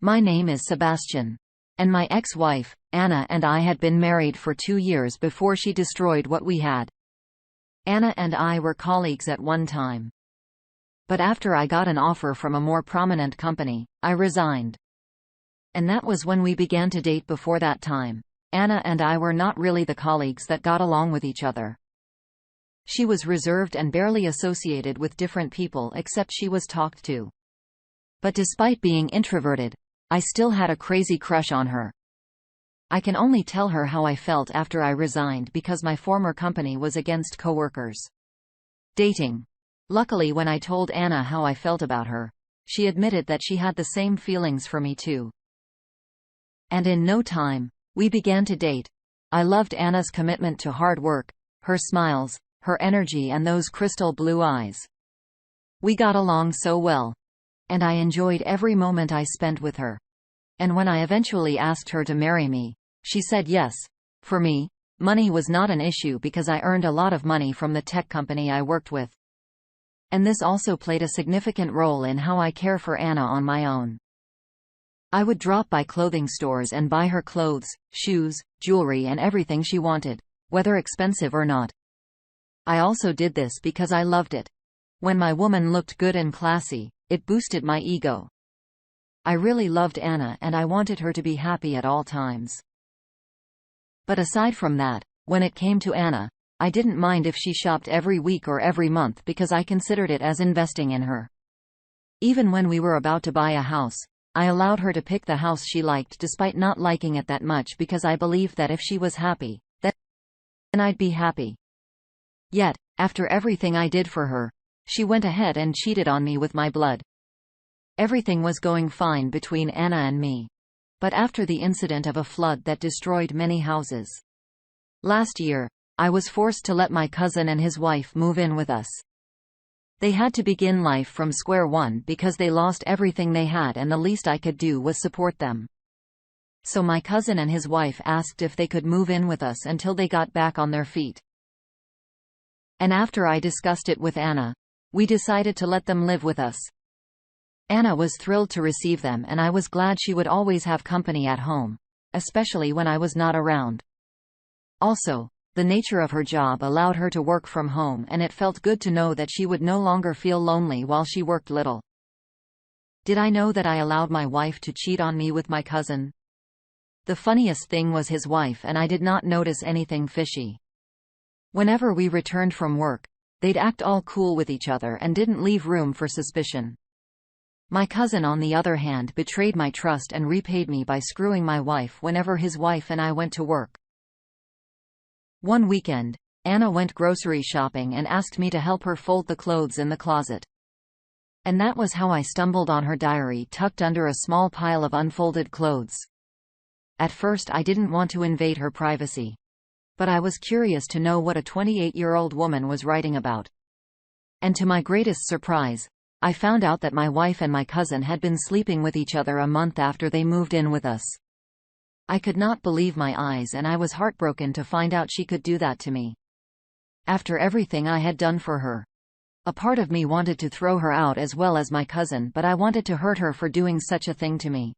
My name is Sebastian. And my ex-wife, Anna, and I had been married for 2 years before she destroyed what we had. Anna and I were colleagues at one time. But after I got an offer from a more prominent company, I resigned. And that was when we began to date. Before that time, Anna and I were not really the colleagues that got along with each other. She was reserved and barely associated with different people except she was talked to. But despite being introverted, I still had a crazy crush on her. I can only tell her how I felt after I resigned because my former company was against coworkers dating. Luckily, when I told Anna how I felt about her, she admitted that she had the same feelings for me too. And in no time, we began to date. I loved Anna's commitment to hard work, her smiles, her energy, and those crystal blue eyes. We got along so well. And I enjoyed every moment I spent with her. And when I eventually asked her to marry me, she said yes. For me, money was not an issue because I earned a lot of money from the tech company I worked with. And this also played a significant role in how I care for Anna on my own. I would drop by clothing stores and buy her clothes, shoes, jewelry, and everything she wanted, whether expensive or not. I also did this because I loved it. When my woman looked good and classy, it boosted my ego. I really loved Anna and I wanted her to be happy at all times. But aside from that, when it came to Anna, I didn't mind if she shopped every week or every month because I considered it as investing in her. Even when we were about to buy a house, I allowed her to pick the house she liked despite not liking it that much because I believed that if she was happy, then I'd be happy. Yet, after everything I did for her, she went ahead and cheated on me with my blood. Everything was going fine between Anna and me. But after the incident of a flood that destroyed many houses last year, I was forced to let my cousin and his wife move in with us. They had to begin life from square one because they lost everything they had, and the least I could do was support them. So my cousin and his wife asked if they could move in with us until they got back on their feet. And after I discussed it with Anna, we decided to let them live with us. Anna was thrilled to receive them, and I was glad she would always have company at home, especially when I was not around. Also, the nature of her job allowed her to work from home, and it felt good to know that she would no longer feel lonely while she worked little. Did I know that I allowed my wife to cheat on me with my cousin? The funniest thing was his wife and I did not notice anything fishy. Whenever we returned from work, they'd act all cool with each other and didn't leave room for suspicion. My cousin, on the other hand, betrayed my trust and repaid me by screwing my wife whenever his wife and I went to work. One weekend, Anna went grocery shopping and asked me to help her fold the clothes in the closet. And that was how I stumbled on her diary tucked under a small pile of unfolded clothes. At first I didn't want to invade her privacy. But I was curious to know what a 28-year-old woman was writing about. And to my greatest surprise, I found out that my wife and my cousin had been sleeping with each other a month after they moved in with us. I could not believe my eyes, and I was heartbroken to find out she could do that to me. After everything I had done for her. A part of me wanted to throw her out as well as my cousin, but I wanted to hurt her for doing such a thing to me.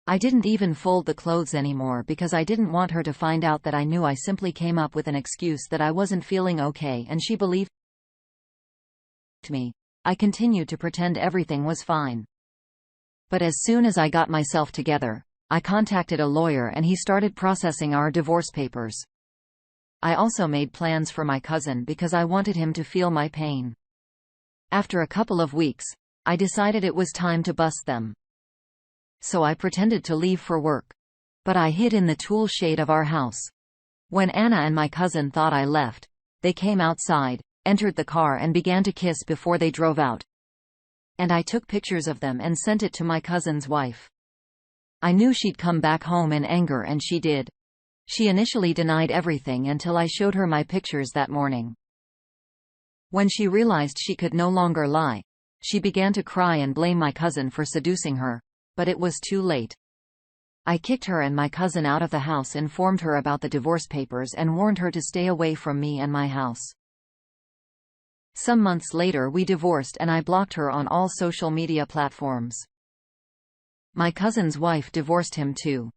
I didn't even fold the clothes anymore because I didn't want her to find out that I knew I simply came up with an excuse that I wasn't feeling okay and she believed me. I continued to pretend everything was fine. But as soon as I got myself together, I contacted a lawyer and he started processing our divorce papers. I also made plans for my cousin because I wanted him to feel my pain. After a couple of weeks, I decided it was time to bust them. So I pretended to leave for work. But I hid in the tool shed of our house. When Anna and my cousin thought I left, they came outside, entered the car and began to kiss before they drove out. And I took pictures of them and sent it to my cousin's wife. I knew she'd come back home in anger, and she did. She initially denied everything until I showed her my pictures that morning. When she realized she could no longer lie, she began to cry and blame my cousin for seducing her. But it was too late. I kicked her and my cousin out of the house, informed her about the divorce papers, and warned her to stay away from me and my house. Some months later we divorced and I blocked her on all social media platforms. My cousin's wife divorced him too.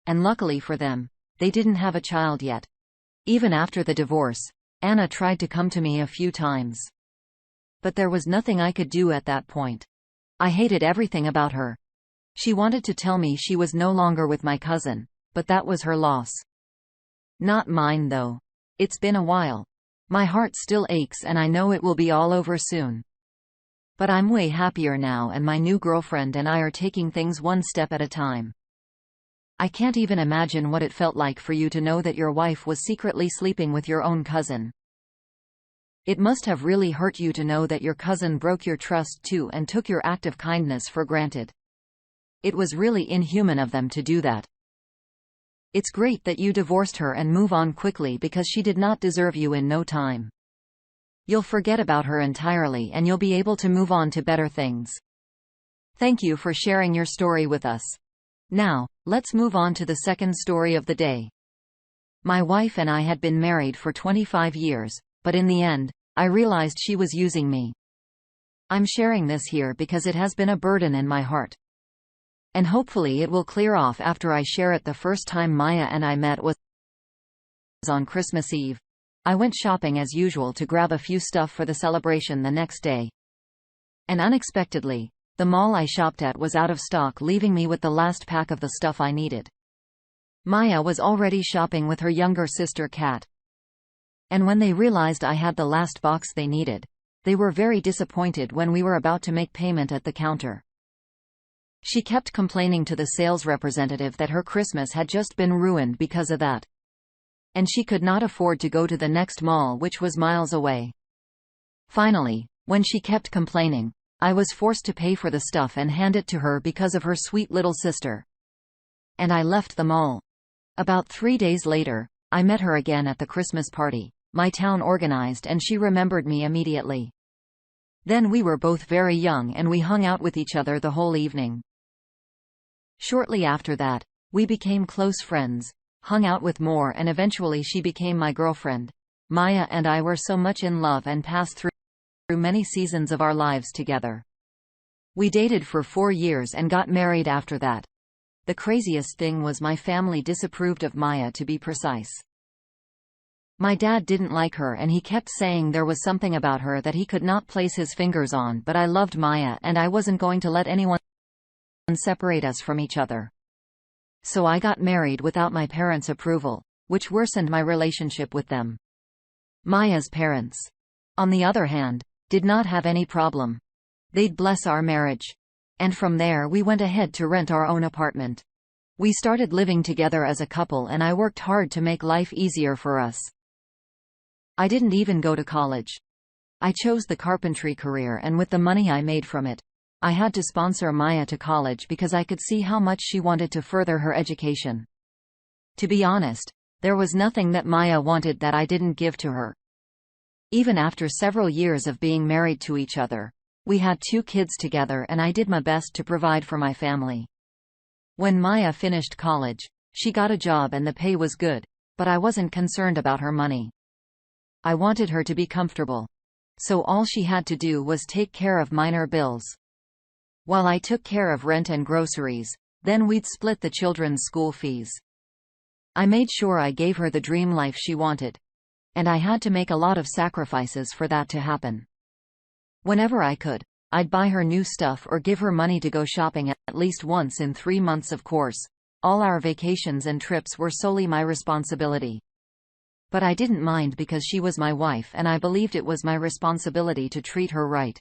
And luckily for them, they didn't have a child yet. Even after the divorce, Anna tried to come to me a few times. But there was nothing I could do at that point. I hated everything about her. She wanted to tell me she was no longer with my cousin, but that was her loss. Not mine though. It's been a while. My heart still aches and I know it will be all over soon. But I'm way happier now and my new girlfriend and I are taking things one step at a time. I can't even imagine what it felt like for you to know that your wife was secretly sleeping with your own cousin. It must have really hurt you to know that your cousin broke your trust too and took your act of kindness for granted. It was really inhuman of them to do that. It's great that you divorced her and move on quickly because she did not deserve you in no time. You'll forget about her entirely and you'll be able to move on to better things. Thank you for sharing your story with us. Now, let's move on to the second story of the day. My wife and I had been married for 25 years, but in the end, I realized she was using me. I'm sharing this here because it has been a burden in my heart. And hopefully it will clear off after I share it. The first time Maya and I met was on Christmas Eve. I went shopping as usual to grab a few stuff for the celebration the next day. And unexpectedly, the mall I shopped at was out of stock, leaving me with the last pack of the stuff I needed. Maya was already shopping with her younger sister Kat. And when they realized I had the last box they needed, they were very disappointed when we were about to make payment at the counter. She kept complaining to the sales representative that her Christmas had just been ruined because of that. And she could not afford to go to the next mall, which was miles away. Finally, when she kept complaining, I was forced to pay for the stuff and hand it to her because of her sweet little sister. And I left the mall. About 3 days later, I met her again at the Christmas party my town organized, and she remembered me immediately. Then we were both very young and we hung out with each other the whole evening. Shortly after that, we became close friends, hung out with more, and eventually she became my girlfriend. Maya and I were so much in love and passed through many seasons of our lives together. We dated for 4 years and got married after that. The craziest thing was my family disapproved of Maya, to be precise. My dad didn't like her and he kept saying there was something about her that he could not place his fingers on, but I loved Maya and I wasn't going to let anyone separate us from each other. So I got married without my parents' approval, which worsened my relationship with them. Maya's parents, on the other hand, did not have any problem. They'd bless our marriage. And from there we went ahead to rent our own apartment. We started living together as a couple and I worked hard to make life easier for us. I didn't even go to college. I chose the carpentry career, and with the money I made from it, I had to sponsor Maya to college because I could see how much she wanted to further her education. To be honest, there was nothing that Maya wanted that I didn't give to her. Even after several years of being married to each other, we had 2 kids together and I did my best to provide for my family. When Maya finished college, she got a job and the pay was good, but I wasn't concerned about her money. I wanted her to be comfortable. So all she had to do was take care of minor bills. While I took care of rent and groceries, then we'd split the children's school fees. I made sure I gave her the dream life she wanted. And I had to make a lot of sacrifices for that to happen. Whenever I could, I'd buy her new stuff or give her money to go shopping at least once in 3 months. Of course, all our vacations and trips were solely my responsibility. But I didn't mind because she was my wife and I believed it was my responsibility to treat her right.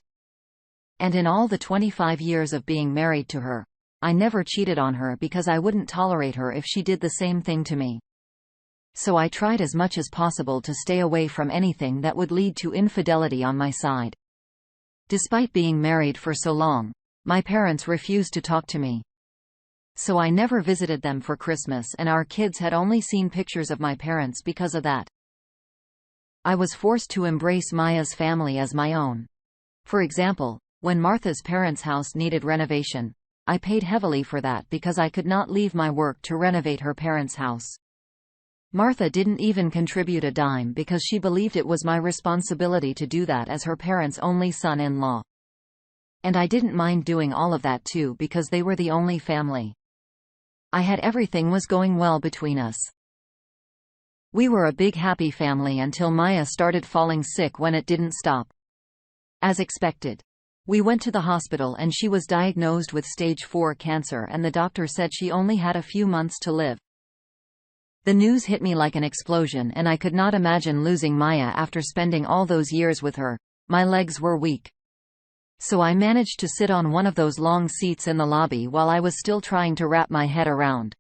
And in all the 25 years of being married to her, I never cheated on her because I wouldn't tolerate her if she did the same thing to me. So I tried as much as possible to stay away from anything that would lead to infidelity on my side. Despite being married for so long, my parents refused to talk to me. So I never visited them for Christmas and our kids had only seen pictures of my parents because of that. I was forced to embrace Maya's family as my own. For example, when Martha's parents' house needed renovation, I paid heavily for that because I could not leave my work to renovate her parents' house. Martha didn't even contribute a dime because she believed it was my responsibility to do that as her parents' only son-in-law. And I didn't mind doing all of that too because they were the only family. I had everything was going well between us. We were a big happy family until Maya started falling sick when it didn't stop. As expected. We went to the hospital and she was diagnosed with stage 4 cancer and the doctor said she only had a few months to live. The news hit me like an explosion and I could not imagine losing Maya after spending all those years with her. My legs were weak. So I managed to sit on one of those long seats in the lobby while I was still trying to wrap my head around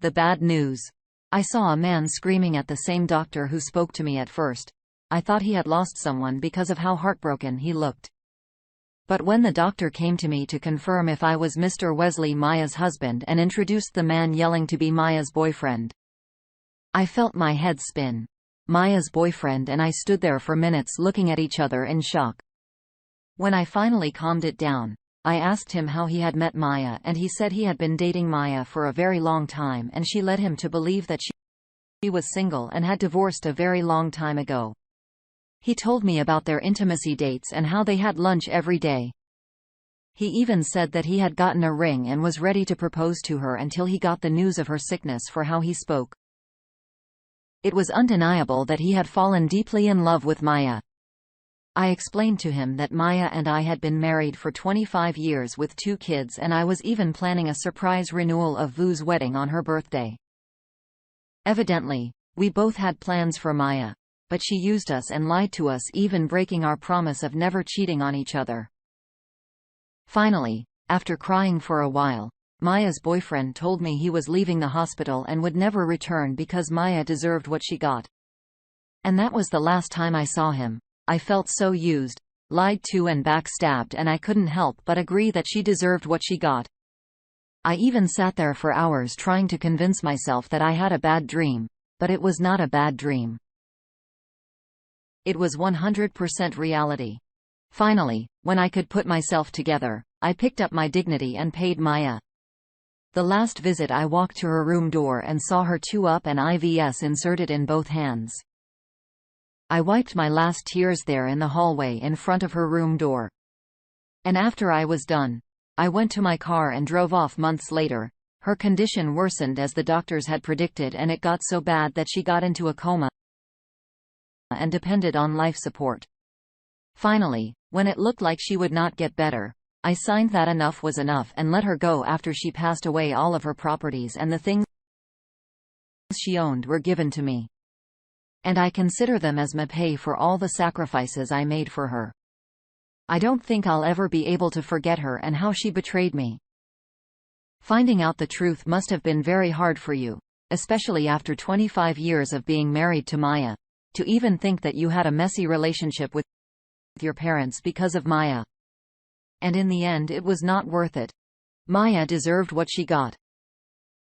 the bad news. I saw a man screaming at the same doctor who spoke to me at first. I thought he had lost someone because of how heartbroken he looked. But when the doctor came to me to confirm if I was Mr. Wesley, Maya's husband, and introduced the man yelling to be Maya's boyfriend, I felt my head spin. Maya's boyfriend and I stood there for minutes looking at each other in shock. When I finally calmed it down, I asked him how he had met Maya and he said he had been dating Maya for a very long time and she led him to believe that she was single and had divorced a very long time ago. He told me about their intimacy dates and how they had lunch every day. He even said that he had gotten a ring and was ready to propose to her until he got the news of her sickness, for how he spoke. It was undeniable that he had fallen deeply in love with Maya. I explained to him that Maya and I had been married for 25 years with 2 kids and I was even planning a surprise renewal of Vu's wedding on her birthday. Evidently, we both had plans for Maya, but she used us and lied to us, even breaking our promise of never cheating on each other. Finally, after crying for a while, Maya's boyfriend told me he was leaving the hospital and would never return because Maya deserved what she got. And that was the last time I saw him. I felt so used, lied to and backstabbed, and I couldn't help but agree that she deserved what she got. I even sat there for hours trying to convince myself that I had a bad dream, but it was not a bad dream. It was 100% reality. Finally, when I could put myself together, I picked up my dignity and paid Maya. The last visit I walked to her room door and saw her 2-up and IVs inserted in both hands. I wiped my last tears there in the hallway in front of her room door. And after I was done, I went to my car and drove off. Months later, her condition worsened as the doctors had predicted and it got so bad that she got into a coma and depended on life support. Finally, when it looked like she would not get better, I signed that enough was enough and let her go. After she passed away, all of her properties and the things she owned were given to me. And I consider them as my pay for all the sacrifices I made for her. I don't think I'll ever be able to forget her and how she betrayed me. Finding out the truth must have been very hard for you, especially after 25 years of being married to Maya. To even think that you had a messy relationship with your parents because of Maya. And in the end it was not worth it. Maya deserved what she got.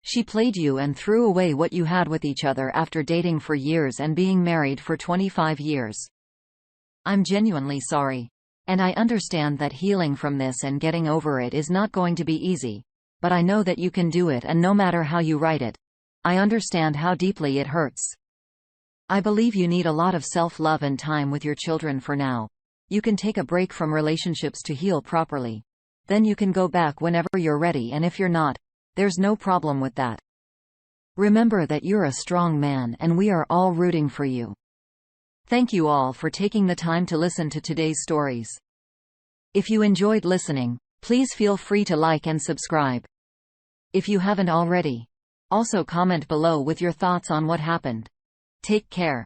She played you and threw away what you had with each other after dating for years and being married for 25 years. I'm genuinely sorry. And I understand that healing from this and getting over it is not going to be easy. But I know that you can do it, and no matter how you write it, I understand how deeply it hurts. I believe you need a lot of self-love and time with your children for now. You can take a break from relationships to heal properly. Then you can go back whenever you're ready, and if you're not, there's no problem with that. Remember that you're a strong man and we are all rooting for you. Thank you all for taking the time to listen to today's stories. If you enjoyed listening, please feel free to like and subscribe. If you haven't already, also comment below with your thoughts on what happened. Take care.